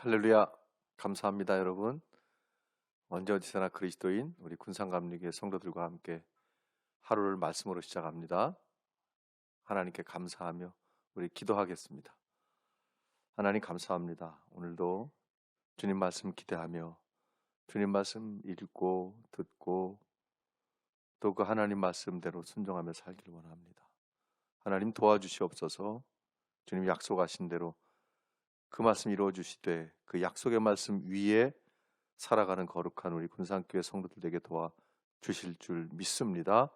할렐루야. 감사합니다, 여러분. 언제 어디서나 그리스도인 우리 군산감리교회 성도들과 함께 하루를 말씀으로 시작합니다. 하나님께 감사하며 우리 기도하겠습니다. 하나님 감사합니다. 오늘도 주님 말씀 기대하며 주님 말씀 읽고 듣고 또 그 하나님 말씀대로 순종하며 살기를 원합니다. 하나님 도와주시옵소서. 주님 약속하신 대로 그 말씀 이루어 주시되 그 약속의 말씀 위에 살아가는 거룩한 우리 군산교회 성도들에게 도와 주실 줄 믿습니다.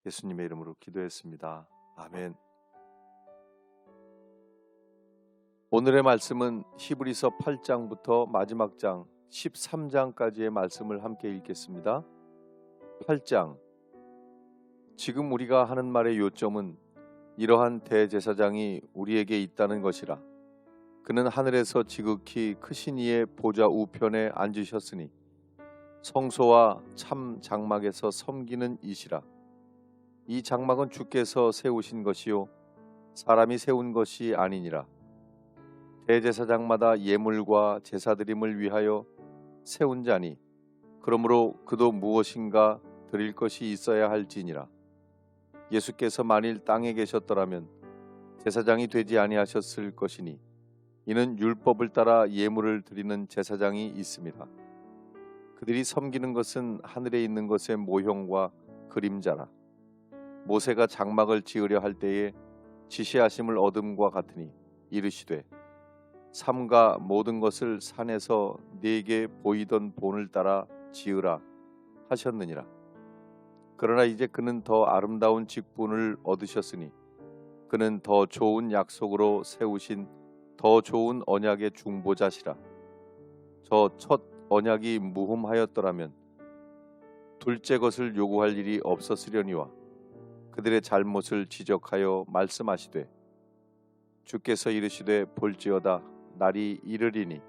예수님의 이름으로 기도했습니다. 아멘. 오늘의 말씀은 히브리서 8장부터 마지막 장 13장까지의 말씀을 함께 읽겠습니다. 8장. 지금 우리가 하는 말의 요점은 이러한 대제사장이 우리에게 있다는 것이라. 그는 하늘에서 지극히 크신 이의 보좌 우편에 앉으셨으니 성소와 참 장막에서 섬기는 이시라. 이 장막은 주께서 세우신 것이요 사람이 세운 것이 아니니라. 대제사장마다 예물과 제사드림을 위하여 세운 자니 그러므로 그도 무엇인가 드릴 것이 있어야 할지니라. 예수께서 만일 땅에 계셨더라면 제사장이 되지 아니하셨을 것이니 이는 율법을 따라 예물을 드리는 제사장이 있습니다. 그들이 섬기는 것은 하늘에 있는 것의 모형과 그림자라. 모세가 장막을 지으려 할 때에 지시하심을 얻음과 같으니 이르시되 삼가 모든 것을 산에서 네게 보이던 본을 따라 지으라 하셨느니라. 그러나 이제 그는 더 아름다운 직분을 얻으셨으니 그는 더 좋은 약속으로 세우신 더 좋은 언약의 중보자시라. 저 첫 언약이 무흠하였더라면 둘째 것을 요구할 일이 없었으려니와 그들의 잘못을 지적하여 말씀하시되 주께서 이르시되 볼지어다 날이 이르리니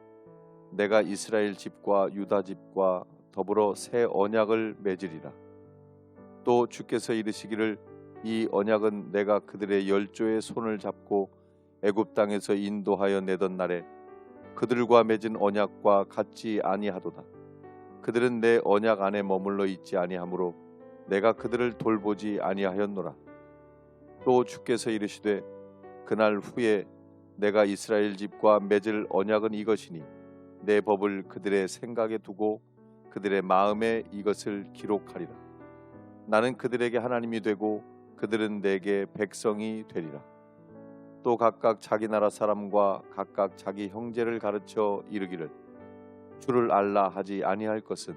내가 이스라엘 집과 유다 집과 더불어 새 언약을 맺으리라. 또 주께서 이르시기를 이 언약은 내가 그들의 열조의 손을 잡고 애굽 땅에서 인도하여 내던 날에 그들과 맺은 언약과 같지 아니하도다. 그들은 내 언약 안에 머물러 있지 아니하므로 내가 그들을 돌보지 아니하였노라. 또 주께서 이르시되 그날 후에 내가 이스라엘 집과 맺을 언약은 이것이니 내 법을 그들의 생각에 두고 그들의 마음에 이것을 기록하리라. 나는 그들에게 하나님이 되고 그들은 내게 백성이 되리라. 또 각각 자기 나라 사람과 각각 자기 형제를 가르쳐 이르기를 주를 알라 하지 아니할 것은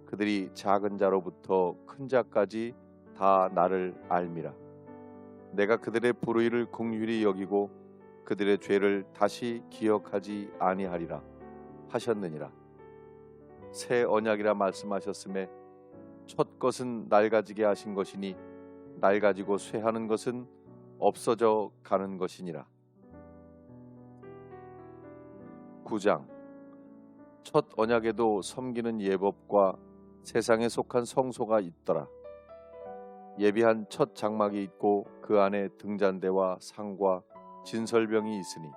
그들이 작은 자로부터 큰 자까지 다 나를 알미라. 내가 그들의 불의를 긍휼히 여기고 그들의 죄를 다시 기억하지 아니하리라 하셨느니라. 새 언약이라 말씀하셨음에 첫 것은 낡아지게 하신 것이니 낡아지고 쇠하는 것은 없어져 가는 것이니라. 9장. 첫 언약에도 섬기는 예법과 세상에 속한 성소가 있더라. 예비한 첫 장막이 있고 그 안에 등잔대와 상과 진설병이 있으니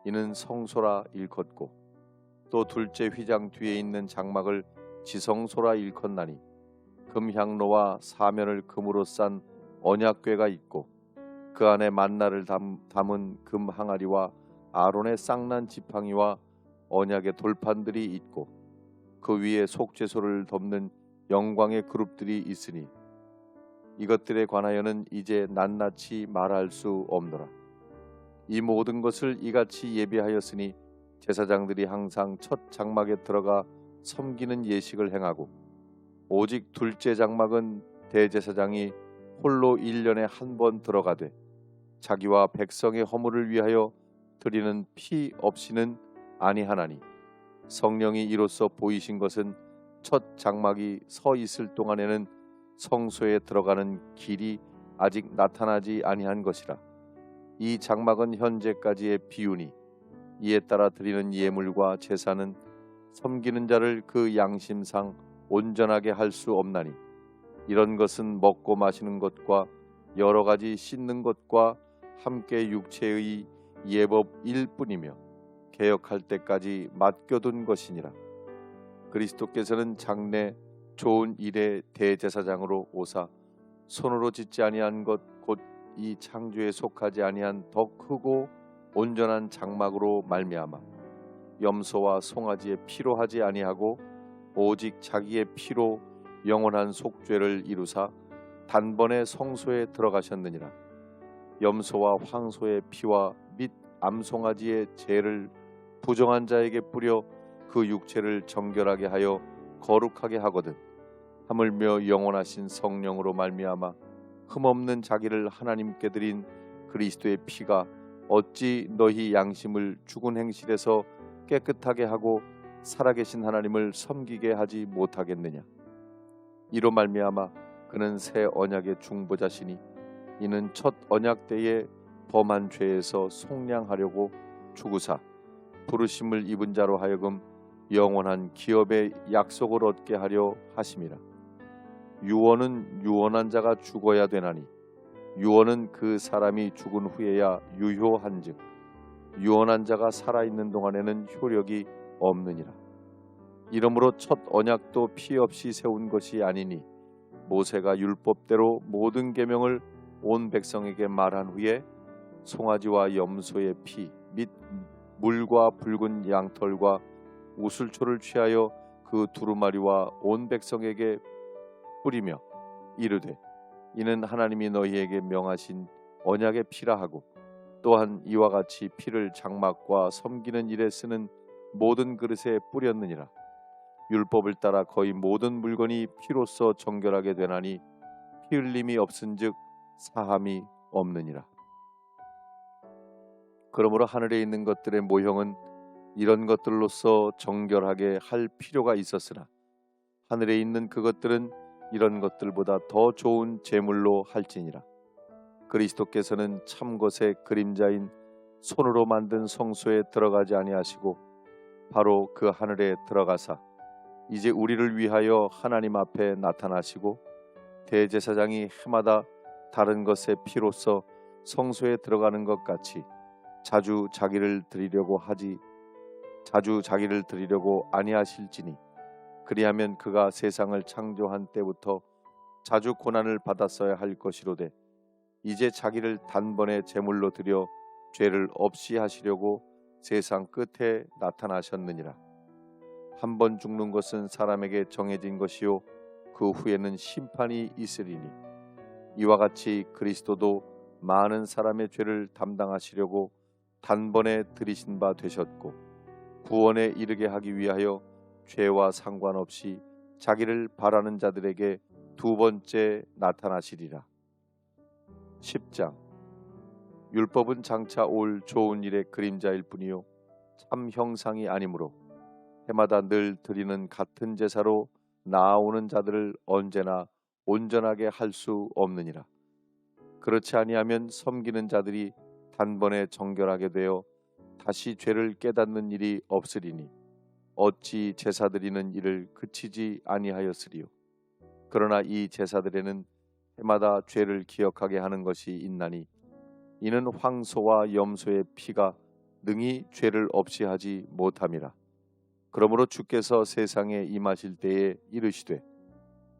이는 성소라 일컫고 또 둘째 휘장 뒤에 있는 장막을 지성소라 일컫나니 금향로와 사면을 금으로 싼 언약궤가 있고 그 안에 만나를 담은 금 항아리와 아론의 쌍난 지팡이와 언약의 돌판들이 있고 그 위에 속죄소를 덮는 영광의 그룹들이 있으니 이것들에 관하여는 이제 낱낱이 말할 수 없노라. 이 모든 것을 이같이 예비하였으니 제사장들이 항상 첫 장막에 들어가 섬기는 예식을 행하고 오직 둘째 장막은 대제사장이 홀로 1년에 한 번 들어가되 자기와 백성의 허물을 위하여 드리는 피 없이는 아니하나니 성령이 이로써 보이신 것은 첫 장막이 서 있을 동안에는 성소에 들어가는 길이 아직 나타나지 아니한 것이라. 이 장막은 현재까지의 비유니 이에 따라 드리는 예물과 제사는 섬기는 자를 그 양심상 온전하게 할 수 없나니 이런 것은 먹고 마시는 것과 여러 가지 씻는 것과 함께 육체의 예법일 뿐이며 개혁할 때까지 맡겨둔 것이니라. 그리스도께서는 장래 좋은 일의 대제사장으로 오사 손으로 짓지 아니한 것 곧 이 창조에 속하지 아니한 더 크고 온전한 장막으로 말미암아 염소와 송아지의 피로 하지 아니하고 오직 자기의 피로 영원한 속죄를 이루사 단번에 성소에 들어가셨느니라. 염소와 황소의 피와 및 암송아지의 죄를 부정한 자에게 뿌려 그 육체를 정결하게 하여 거룩하게 하거든 하물며 영원하신 성령으로 말미암아 흠없는 자기를 하나님께 드린 그리스도의 피가 어찌 너희 양심을 죽은 행실에서 깨끗하게 하고 살아계신 하나님을 섬기게 하지 못하겠느냐. 이로 말미암아 그는 새 언약의 중보자시니 이는 첫 언약 때에 범한 죄에서 속량하려고 죽으사 부르심을 입은 자로 하여금 영원한 기업의 약속을 얻게 하려 하심이라. 유언은 유언한 자가 죽어야 되나니 유언은 그 사람이 죽은 후에야 유효한즉 유언한 자가 살아있는 동안에는 효력이 없느니라. 이러므로 첫 언약도 피 없이 세운 것이 아니니 모세가 율법대로 모든 계명을 온 백성에게 말한 후에 송아지와 염소의 피 및 물과 붉은 양털과 우슬초를 취하여 그 두루마리와 온 백성에게 뿌리며 이르되 이는 하나님이 너희에게 명하신 언약의 피라 하고 또한 이와 같이 피를 장막과 섬기는 일에 쓰는 모든 그릇에 뿌렸느니라. 율법을 따라 거의 모든 물건이 피로써 정결하게 되나니 피 흘림이 없은즉 사함이 없느니라. 그러므로 하늘에 있는 것들의 모형은 이런 것들로서 정결하게 할 필요가 있었으나 하늘에 있는 그것들은 이런 것들보다 더 좋은 제물로 할지니라. 그리스도께서는 참것의 그림자인 손으로 만든 성소에 들어가지 아니하시고 바로 그 하늘에 들어가사 이제 우리를 위하여 하나님 앞에 나타나시고 대제사장이 해마다 다른 것의 피로써 성소에 들어가는 것 같이 자주 자기를 드리려고 아니하실지니 그리하면 그가 세상을 창조한 때부터 자주 고난을 받았어야 할 것이로되 이제 자기를 단번에 제물로 드려 죄를 없이 하시려고 세상 끝에 나타나셨느니라. 한 번 죽는 것은 사람에게 정해진 것이요 그 후에는 심판이 있으리니 이와 같이 그리스도도 많은 사람의 죄를 담당하시려고 단번에 들이신 바 되셨고 구원에 이르게 하기 위하여 죄와 상관없이 자기를 바라는 자들에게 두 번째 나타나시리라. 10장. 율법은 장차 올 좋은 일의 그림자일 뿐이요 참 형상이 아니므로 해마다 늘 드리는 같은 제사로 나아오는 자들을 언제나 온전하게 할 수 없느니라. 그렇지 아니하면 섬기는 자들이 단번에 정결하게 되어 다시 죄를 깨닫는 일이 없으리니 어찌 제사 드리는 일을 그치지 아니하였으리요. 그러나 이 제사들에는 해마다 죄를 기억하게 하는 것이 있나니 이는 황소와 염소의 피가 능히 죄를 없이 하지 못함이라. 그러므로 주께서 세상에 임하실 때에 이르시되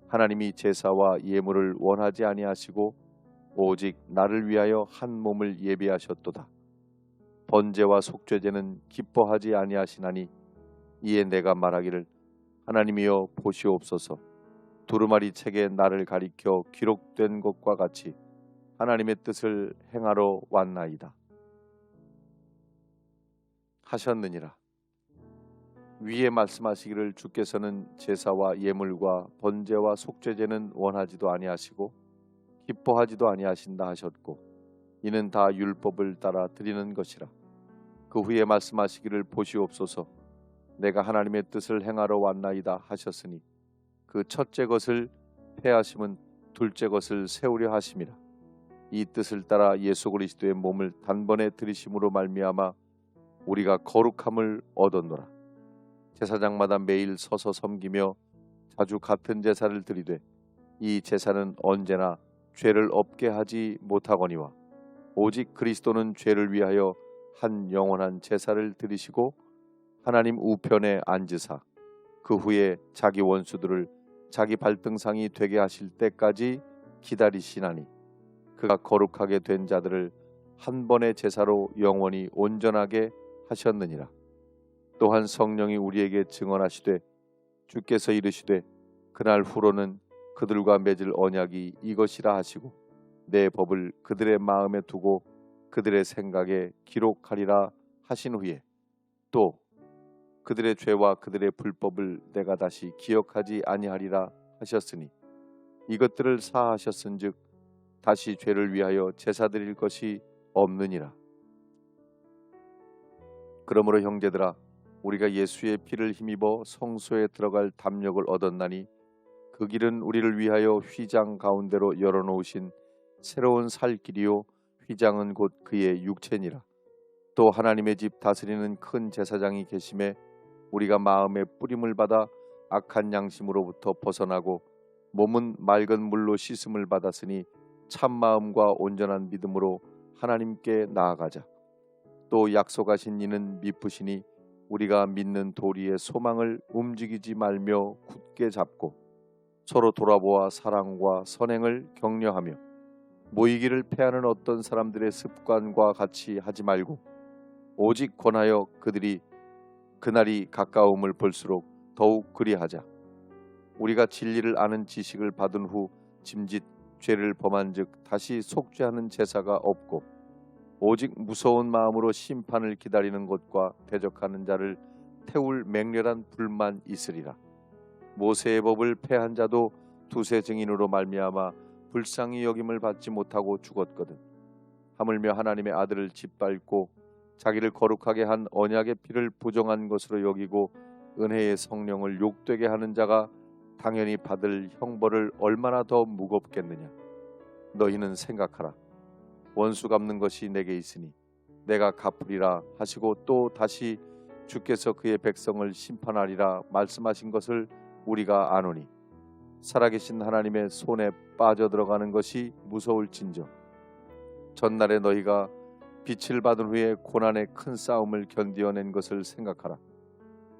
하나님이 제사와 예물을 원하지 아니하시고 오직 나를 위하여 한 몸을 예비하셨도다. 번제와 속죄제는 기뻐하지 아니하시나니 이에 내가 말하기를 하나님이여 보시옵소서. 두루마리 책에 나를 가리켜 기록된 것과 같이 하나님의 뜻을 행하러 왔나이다 하셨느니라. 위에 말씀하시기를 주께서는 제사와 예물과 번제와 속죄제는 원하지도 아니하시고 기뻐하지도 아니하신다 하셨고 이는 다 율법을 따라 드리는 것이라. 그 후에 말씀하시기를 보시옵소서. 내가 하나님의 뜻을 행하러 왔나이다 하셨으니 그 첫째 것을 폐하심은 둘째 것을 세우려 하심이라. 이 뜻을 따라 예수 그리스도의 몸을 단번에 들이심으로 말미암아 우리가 거룩함을 얻었노라. 제사장마다 매일 서서 섬기며 자주 같은 제사를 드리되 이 제사는 언제나 죄를 없게 하지 못하거니와 오직 그리스도는 죄를 위하여 한 영원한 제사를 드리시고 하나님 우편에 앉으사 그 후에 자기 원수들을 자기 발등상이 되게 하실 때까지 기다리시나니 그가 거룩하게 된 자들을 한 번의 제사로 영원히 온전하게 하셨느니라. 또한 성령이 우리에게 증언하시되 주께서 이르시되 그날 후로는 그들과 맺을 언약이 이것이라 하시고 내 법을 그들의 마음에 두고 그들의 생각에 기록하리라 하신 후에 또 그들의 죄와 그들의 불법을 내가 다시 기억하지 아니하리라 하셨으니 이것들을 사하셨은즉 다시 죄를 위하여 제사 드릴 것이 없느니라. 그러므로 형제들아 우리가 예수의 피를 힘입어 성소에 들어갈 담력을 얻었나니 그 길은 우리를 위하여 휘장 가운데로 열어놓으신 새로운 살 길이요 휘장은 곧 그의 육체니라. 또 하나님의 집 다스리는 큰 제사장이 계심에 우리가 마음의 뿌림을 받아 악한 양심으로부터 벗어나고 몸은 맑은 물로 씻음을 받았으니 참 마음과 온전한 믿음으로 하나님께 나아가자. 또 약속하신 이는 미쁘시니 우리가 믿는 도리의 소망을 움직이지 말며 굳게 잡고 서로 돌아보아 사랑과 선행을 격려하며 모이기를 패하는 어떤 사람들의 습관과 같이 하지 말고 오직 권하여 그들이 그날이 가까움을 볼수록 더욱 그리하자. 우리가 진리를 아는 지식을 받은 후 짐짓 죄를 범한즉 다시 속죄하는 제사가 없고 오직 무서운 마음으로 심판을 기다리는 것과 대적하는 자를 태울 맹렬한 불만 있으리라. 모세의 법을 폐한 자도 두세 증인으로 말미암아 불쌍히 여김을 받지 못하고 죽었거든. 하물며 하나님의 아들을 짓밟고 자기를 거룩하게 한 언약의 피를 부정한 것으로 여기고 은혜의 성령을 욕되게 하는 자가 당연히 받을 형벌을 얼마나 더 무겁겠느냐. 너희는 생각하라. 원수 갚는 것이 내게 있으니 내가 갚으리라 하시고 또 다시 주께서 그의 백성을 심판하리라 말씀하신 것을 우리가 아노니 살아계신 하나님의 손에 빠져들어가는 것이 무서울진저 전날에 너희가 빛을 받은 후에 고난의 큰 싸움을 견디어낸 것을 생각하라.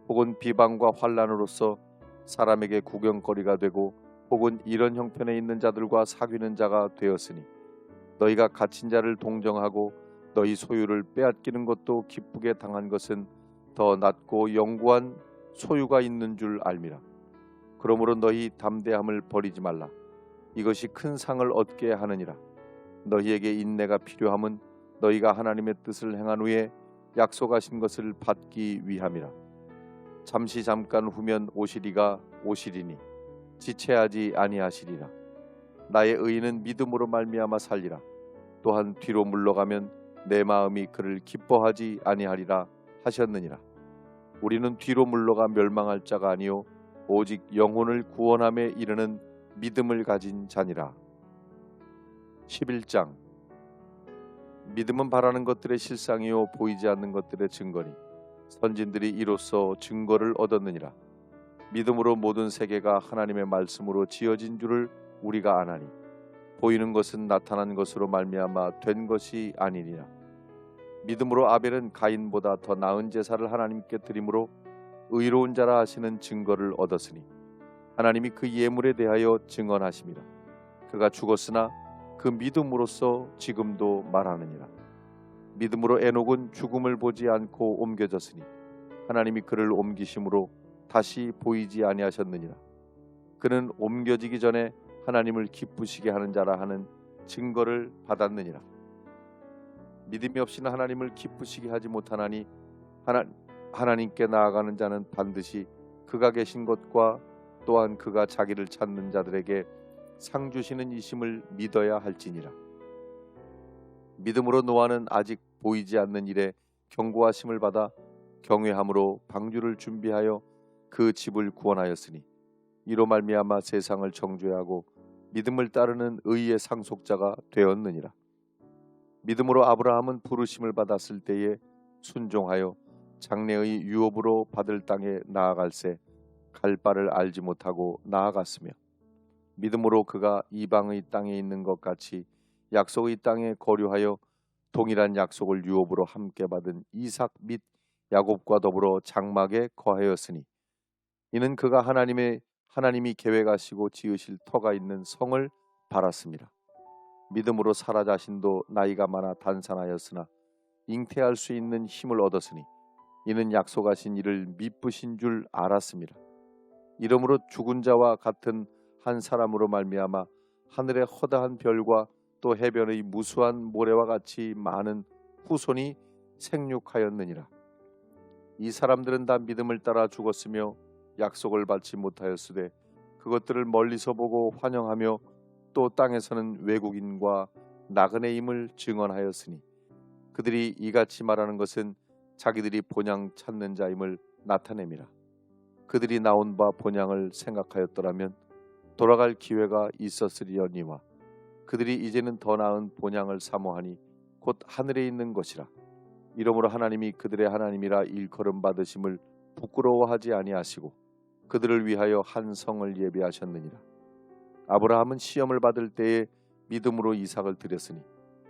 혹은 비방과 환난으로서 사람에게 구경거리가 되고 혹은 이런 형편에 있는 자들과 사귀는 자가 되었으니 너희가 갇힌 자를 동정하고 너희 소유를 빼앗기는 것도 기쁘게 당한 것은 더 낫고 영구한 소유가 있는 줄 알미라. 그러므로 너희 담대함을 버리지 말라. 이것이 큰 상을 얻게 하느니라. 너희에게 인내가 필요함은 너희가 하나님의 뜻을 행한 후에 약속하신 것을 받기 위함이라. 잠시 잠깐 후면 오시리가 오시리니 지체하지 아니하시리라. 나의 의인은 믿음으로 말미암아 살리라. 또한 뒤로 물러가면 내 마음이 그를 기뻐하지 아니하리라 하셨느니라. 우리는 뒤로 물러가 멸망할 자가 아니요 오직 영혼을 구원함에 이르는 믿음을 가진 자니라. 11장. 믿음은 바라는 것들의 실상이요 보이지 않는 것들의 증거니 선진들이 이로써 증거를 얻었느니라. 믿음으로 모든 세계가 하나님의 말씀으로 지어진 줄을 우리가 아나니 보이는 것은 나타난 것으로 말미암아 된 것이 아니니라. 믿음으로 아벨은 가인보다 더 나은 제사를 하나님께 드림으로 의로운 자라 하시는 증거를 얻었으니 하나님이 그 예물에 대하여 증언하심이라. 그가 죽었으나 그 믿음으로써 지금도 말하느니라. 믿음으로 에녹은 죽음을 보지 않고 옮겨졌으니 하나님이 그를 옮기심으로 다시 보이지 아니하셨느니라. 그는 옮겨지기 전에 하나님을 기쁘시게 하는 자라 하는 증거를 받았느니라. 믿음이 없이는 하나님을 기쁘시게 하지 못하나니 하나님께 나아가는 자는 반드시 그가 계신 것과 또한 그가 자기를 찾는 자들에게 상 주시는 이심을 믿어야 할지니라. 믿음으로 노아는 아직 보이지 않는 일에 경고하심을 받아 경외함으로 방주를 준비하여 그 집을 구원하였으니 이로 말미암아 세상을 정죄하고 믿음을 따르는 의의 상속자가 되었느니라. 믿음으로 아브라함은 부르심을 받았을 때에 순종하여 장래의 유업으로 받을 땅에 나아갈새 갈 바를 알지 못하고 나아갔으며 믿음으로 그가 이방의 땅에 있는 것 같이 약속의 땅에 거류하여 동일한 약속을 유업으로 함께 받은 이삭 및 야곱과 더불어 장막에 거하였으니 이는 그가 하나님이 계획하시고 지으실 터가 있는 성을 바랐습니다. 믿음으로 사라 자신도 나이가 많아 단산하였으나 잉태할 수 있는 힘을 얻었으니 이는 약속하신 이를 미쁘신 줄 알았습니다. 이러므로 죽은 자와 같은 한 사람으로 말미암아 하늘의 허다한 별과 또 해변의 무수한 모래와 같이 많은 후손이 생육하였느니라. 이 사람들은 다 믿음을 따라 죽었으며 약속을 받지 못하였으되 그것들을 멀리서 보고 환영하며 또 땅에서는 외국인과 나그네임을 증언하였으니 그들이 이같이 말하는 것은 자기들이 본향 찾는 자임을 나타냅니다. 그들이 나온 바 본향을 생각하였더라면 돌아갈 기회가 있었으리언니와 그들이 이제는 더 나은 본향을 사모하니 곧 하늘에 있는 것이라. 이러므로 하나님이 그들의 하나님이라 일컬음 받으심을 부끄러워하지 아니하시고 그들을 위하여 한 성을 예비하셨느니라. 아브라함은 시험을 받을 때에 믿음으로 이삭을 드렸으니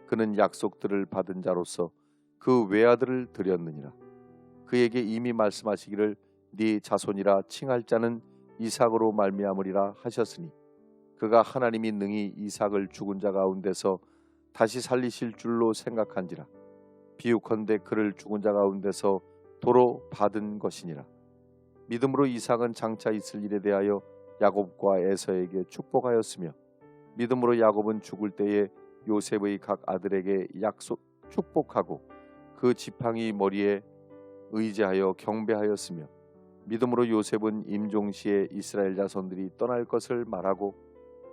그는 약속들을 받은 자로서 그 외아들을 드렸느니라. 그에게 이미 말씀하시기를 네 자손이라 칭할 자는 이삭으로 말미암으리라 하셨으니 그가 하나님이 능히 이삭을 죽은 자 가운데서 다시 살리실 줄로 생각한지라. 비유컨대 그를 죽은 자 가운데서 도로 받은 것이니라. 믿음으로 이삭은 장차 있을 일에 대하여 야곱과 에서에게 축복하였으며 믿음으로 야곱은 죽을 때에 요셉의 각 아들에게 축복하고 그 지팡이 머리에 의지하여 경배하였으며 믿음으로 요셉은 임종시에 이스라엘 자손들이 떠날 것을 말하고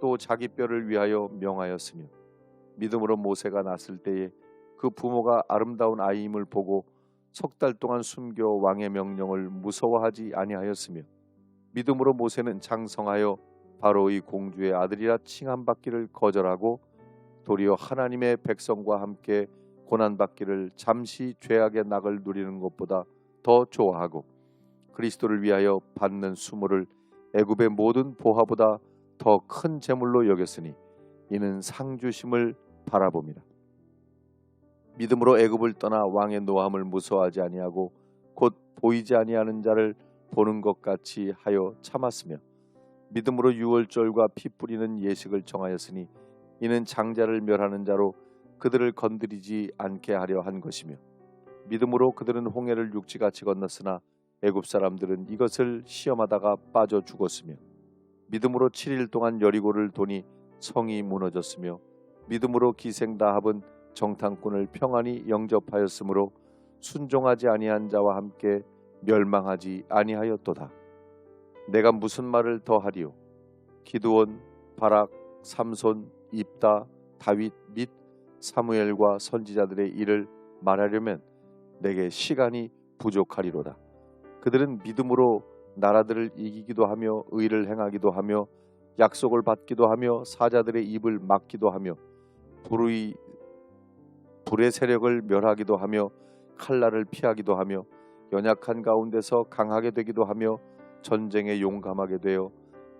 또 자기 뼈를 위하여 명하였으며 믿음으로 모세가 났을 때에 그 부모가 아름다운 아이임을 보고 석 달 동안 숨겨 왕의 명령을 무서워하지 아니하였으며 믿음으로 모세는 장성하여 바로의 공주의 아들이라 칭함받기를 거절하고 도리어 하나님의 백성과 함께 고난받기를 잠시 죄악의 낙을 누리는 것보다 더 좋아하고 그리스도를 위하여 받는 수모를 애굽의 모든 보화보다 더 큰 재물로 여겼으니 이는 상주심을 바라봅니다. 믿음으로 애굽을 떠나 왕의 노함을 무서워하지 아니하고 곧 보이지 아니하는 자를 보는 것 같이 하여 참았으며 믿음으로 유월절과 피 뿌리는 예식을 정하였으니 이는 장자를 멸하는 자로 그들을 건드리지 않게 하려 한 것이며 믿음으로 그들은 홍해를 육지같이 건넜으나 애굽 사람들은 이것을 시험하다가 빠져 죽었으며 믿음으로 7일 동안 여리고를 도니 성이 무너졌으며 믿음으로 기생다합은 정탐꾼을 평안히 영접하였으므로 순종하지 아니한 자와 함께 멸망하지 아니하였도다. 내가 무슨 말을 더하리요? 기드온, 바락, 삼손, 입다, 다윗 및 사무엘과 선지자들의 일을 말하려면 내게 시간이 부족하리로다. 그들은 믿음으로 나라들을 이기기도 하며 의를 행하기도 하며 약속을 받기도 하며 사자들의 입을 막기도 하며 불의 세력을 멸하기도 하며 칼날을 피하기도 하며 연약한 가운데서 강하게 되기도 하며 전쟁에 용감하게 되어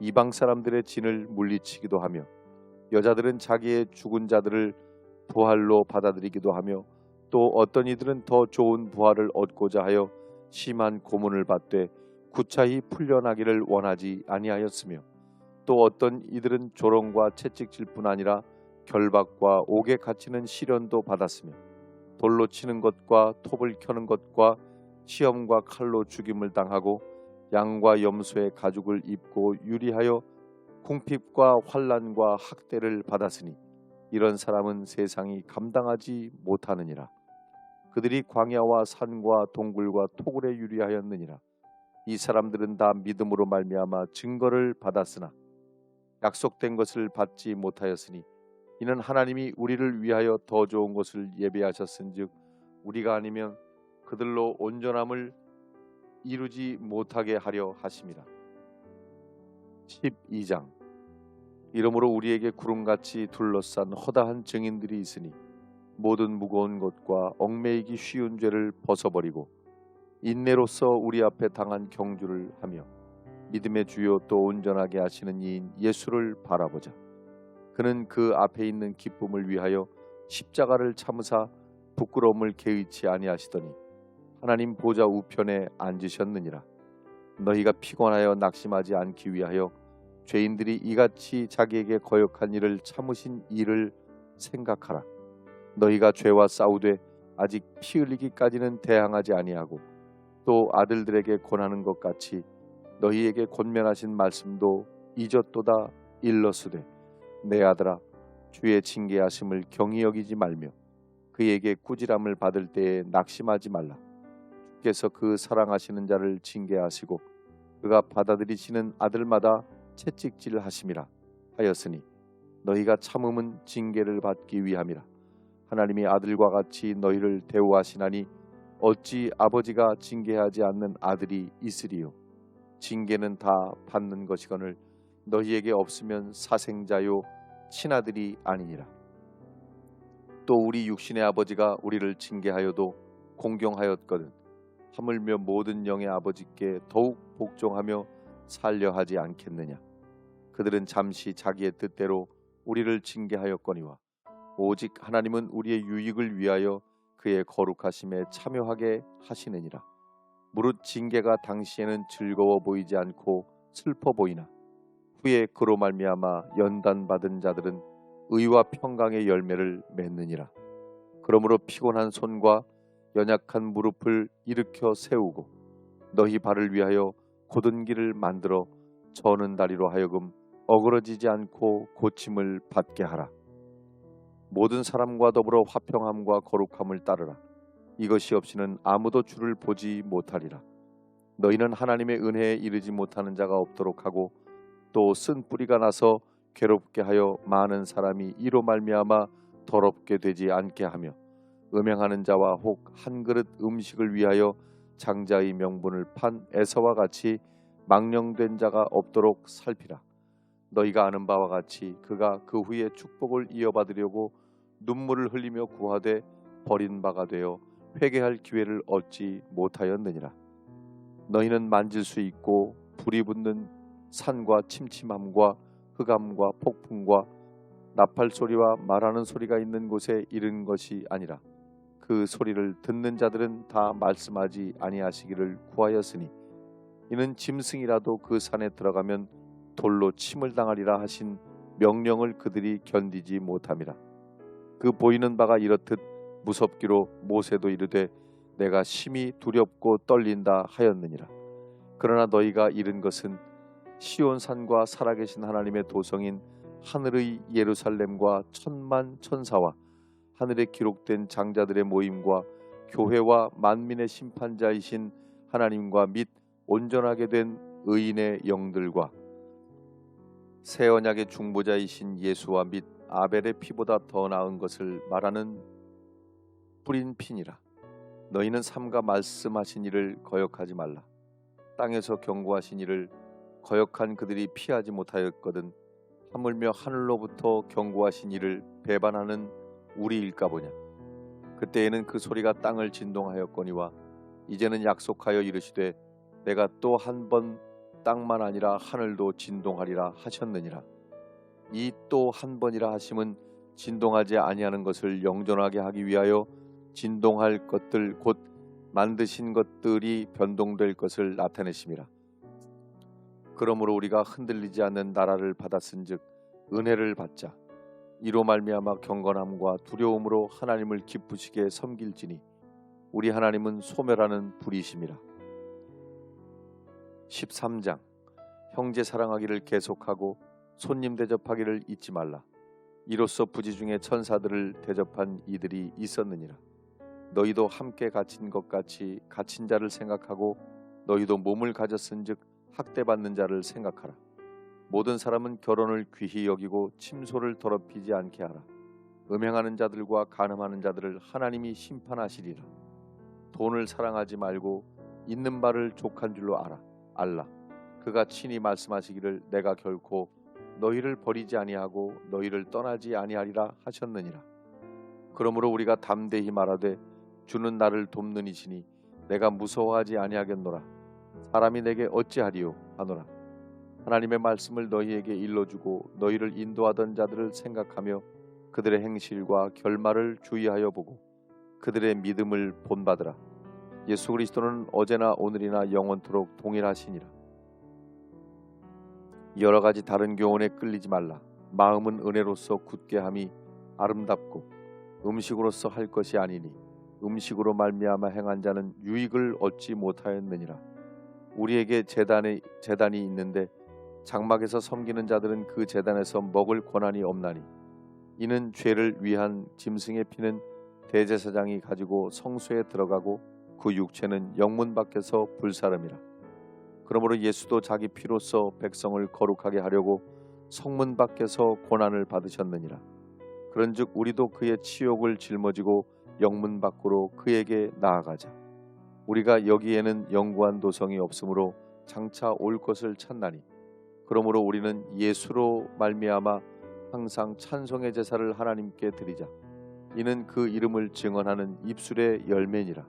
이방 사람들의 진을 물리치기도 하며 여자들은 자기의 죽은 자들을 부활로 받아들이기도 하며 또 어떤 이들은 더 좋은 부활을 얻고자 하여 심한 고문을 받되 구차히 풀려나기를 원하지 아니하였으며 또 어떤 이들은 조롱과 채찍질 뿐 아니라 결박과 옥에 갇히는 시련도 받았으며 돌로 치는 것과 톱을 켜는 것과 시험과 칼로 죽임을 당하고 양과 염소의 가죽을 입고 유리하여 궁핍과 환난과 학대를 받았으니 이런 사람은 세상이 감당하지 못하느니라. 그들이 광야와 산과 동굴과 토굴에 유리하였느니라. 이 사람들은 다 믿음으로 말미암아 증거를 받았으나 약속된 것을 받지 못하였으니 이는 하나님이 우리를 위하여 더 좋은 것을 예비하셨은즉 우리가 아니면 그들로 온전함을 이루지 못하게 하려 하심이라. 12장. 이러므로 우리에게 구름같이 둘러싼 허다한 증인들이 있으니 모든 무거운 것과 얽매이기 쉬운 죄를 벗어버리고 인내로서 우리 앞에 당한 경주를 하며 믿음의 주요 또 온전하게 하시는 이인 예수를 바라보자. 그는 그 앞에 있는 기쁨을 위하여 십자가를 참으사 부끄러움을 개의치 아니하시더니 하나님 보좌 우편에 앉으셨느니라. 너희가 피곤하여 낙심하지 않기 위하여 죄인들이 이같이 자기에게 거역한 일을 참으신 일을 생각하라. 너희가 죄와 싸우되 아직 피 흘리기까지는 대항하지 아니하고 또 아들들에게 권하는 것 같이 너희에게 권면하신 말씀도 잊었도다. 일러스되 내 아들아, 주의 징계하심을 경히 여기지 말며 그에게 꾸지람을 받을 때에 낙심하지 말라. 주께서 그 사랑하시는 자를 징계하시고 그가 받아들이시는 아들마다 채찍질하심이라 하였으니 너희가 참음은 징계를 받기 위함이라. 하나님이 아들과 같이 너희를 대우하시나니 어찌 아버지가 징계하지 않는 아들이 있으리요. 징계는 다 받는 것이거늘 너희에게 없으면 사생자요 친아들이 아니니라. 또 우리 육신의 아버지가 우리를 징계하여도 공경하였거든 하물며 모든 영의 아버지께 더욱 복종하며 살려 하지 않겠느냐. 그들은 잠시 자기의 뜻대로 우리를 징계하였거니와 오직 하나님은 우리의 유익을 위하여 그의 거룩하심에 참여하게 하시느니라. 무릇 징계가 당시에는 즐거워 보이지 않고 슬퍼 보이나 후에 그로 말미암아 연단받은 자들은 의와 평강의 열매를 맺느니라. 그러므로 피곤한 손과 연약한 무릎을 일으켜 세우고 너희 발을 위하여 곧은 길을 만들어 저는 다리로 하여금 어그러지지 않고 고침을 받게 하라. 모든 사람과 더불어 화평함과 거룩함을 따르라. 이것이 없이는 아무도 주를 보지 못하리라. 너희는 하나님의 은혜에 이르지 못하는 자가 없도록 하고 또 쓴 뿌리가 나서 괴롭게 하여 많은 사람이 이로 말미암아 더럽게 되지 않게 하며 음행하는 자와 혹 한 그릇 음식을 위하여 장자의 명분을 판 에서와 같이 망령된 자가 없도록 살피라. 너희가 아는 바와 같이 그가 그 후에 축복을 이어받으려고 눈물을 흘리며 구하되 버린 바가 되어 회개할 기회를 얻지 못하였느니라. 너희는 만질 수 있고 불이 붙는 산과 침침함과 흑암과 폭풍과 나팔 소리와 말하는 소리가 있는 곳에 이른 것이 아니라 그 소리를 듣는 자들은 다 말씀하지 아니하시기를 구하였으니 이는 짐승이라도 그 산에 들어가면 돌로 침을 당하리라 하신 명령을 그들이 견디지 못함이라. 그 보이는 바가 이렇듯 무섭기로 모세도 이르되 내가 심히 두렵고 떨린다 하였느니라. 그러나 너희가 이른 것은 시온산과 살아계신 하나님의 도성인 하늘의 예루살렘과 천만 천사와 하늘에 기록된 장자들의 모임과 교회와 만민의 심판자이신 하나님과 및 온전하게 된 의인의 영들과 새 언약의 중보자이신 예수와 및 아벨의 피보다 더 나은 것을 말하는 뿌린 피니라. 너희는 삼가 말씀하신 이를 거역하지 말라. 땅에서 경고하신 이를 거역한 그들이 피하지 못하였거든 하물며 하늘로부터 경고하신 이를 배반하는 우리일까 보냐. 그때에는 그 소리가 땅을 진동하였거니와 이제는 약속하여 이르시되 내가 또 한 번 땅만 아니라 하늘도 진동하리라 하셨느니라. 이 또 한 번이라 하심은 진동하지 아니하는 것을 영존하게 하기 위하여 진동할 것들 곧 만드신 것들이 변동될 것을 나타내심이라. 그러므로 우리가 흔들리지 않는 나라를 받았은즉 은혜를 받자. 이로 말미암아 경건함과 두려움으로 하나님을 기쁘시게 섬길지니 우리 하나님은 소멸하는 불이심이라. 13장 형제 사랑하기를 계속하고 손님 대접하기를 잊지 말라. 이로써 부지 중에 천사들을 대접한 이들이 있었느니라. 너희도 함께 갇힌 것 같이 갇힌 자를 생각하고 너희도 몸을 가졌은즉 학대받는 자를 생각하라. 모든 사람은 결혼을 귀히 여기고 침소를 더럽히지 않게 하라. 음행하는 자들과 간음하는 자들을 하나님이 심판하시리라. 돈을 사랑하지 말고 있는 바를 족한 줄로 알라. 그가 친히 말씀하시기를 내가 결코 너희를 버리지 아니하고 너희를 떠나지 아니하리라 하셨느니라. 그러므로 우리가 담대히 말하되 주는 나를 돕는 이시니 내가 무서워하지 아니하겠노라. 사람이 내게 어찌하리요 하노라. 하나님의 말씀을 너희에게 일러주고 너희를 인도하던 자들을 생각하며 그들의 행실과 결말을 주의하여 보고 그들의 믿음을 본받으라. 예수 그리스도는 어제나 오늘이나 영원토록 동일하시니라. 여러 가지 다른 교훈에 끌리지 말라. 마음은 은혜로서 굳게 함이 아름답고 음식으로서 할 것이 아니니 음식으로 말미암아 행한 자는 유익을 얻지 못하였느니라. 우리에게 제단이 있는데 장막에서 섬기는 자들은 그 제단에서 먹을 권한이 없나니 이는 죄를 위한 짐승의 피는 대제사장이 가지고 성소에 들어가고 그 육체는 영문 밖에서 불사름이라. 그러므로 예수도 자기 피로써 백성을 거룩하게 하려고 성문 밖에서 고난을 받으셨느니라. 그런즉 우리도 그의 치욕을 짊어지고 영문 밖으로 그에게 나아가자. 우리가 여기에는 영구한 도성이 없으므로 장차 올 것을 찾나니 그러므로 우리는 예수로 말미암아 항상 찬송의 제사를 하나님께 드리자. 이는 그 이름을 증언하는 입술의 열매니라.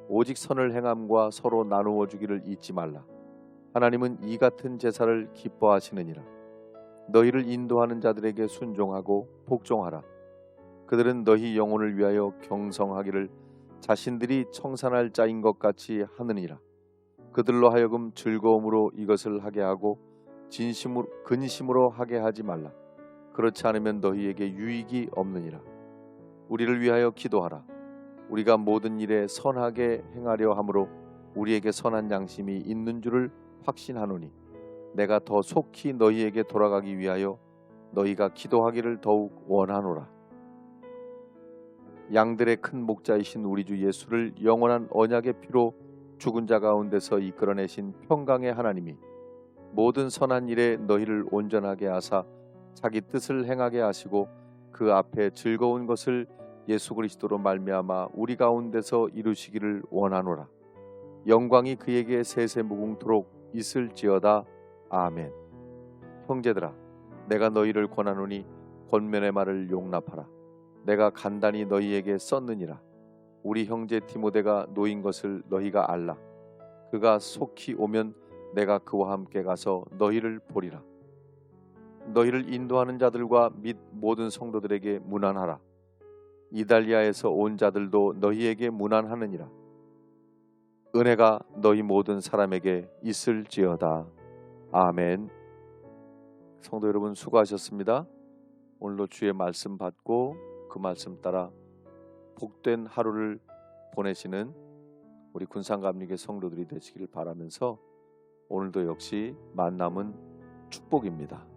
오직 선을 행함과 서로 나누어 주기를 잊지 말라. 하나님은 이 같은 제사를 기뻐하시느니라. 너희를 인도하는 자들에게 순종하고 복종하라. 그들은 너희 영혼을 위하여 경성하기를 자신들이 청산할 자인 것 같이 하느니라. 그들로 하여금 즐거움으로 이것을 하게 하고 근심으로 하게 하지 말라. 그렇지 않으면 너희에게 유익이 없느니라. 우리를 위하여 기도하라. 우리가 모든 일에 선하게 행하려 함으로 우리에게 선한 양심이 있는 줄을 확신하노니 내가 더 속히 너희에게 돌아가기 위하여 너희가 기도하기를 더욱 원하노라. 양들의 큰 목자이신 우리 주 예수를 영원한 언약의 피로 죽은 자 가운데서 이끌어내신 평강의 하나님이 모든 선한 일에 너희를 온전하게 하사 자기 뜻을 행하게 하시고 그 앞에 즐거운 것을 예수 그리스도로 말미암아 우리 가운데서 이루시기를 원하노라. 영광이 그에게 세세무궁토록 있을지어다. 아멘. 형제들아, 내가 너희를 권하노니 권면의 말을 용납하라. 내가 간단히 너희에게 썼느니라. 우리 형제 디모데가 놓인 것을 너희가 알라. 그가 속히 오면 내가 그와 함께 가서 너희를 보리라. 너희를 인도하는 자들과 및 모든 성도들에게 문안하라. 이달리아에서 온 자들도 너희에게 문안하느니라. 은혜가 너희 모든 사람에게 있을지어다. 아멘. 성도 여러분 수고하셨습니다. 오늘도 주의 말씀 받고 그 말씀 따라 복된 하루를 보내시는 우리 군산감리교 성도들이 되시기를 바라면서 오늘도 역시 만남은 축복입니다.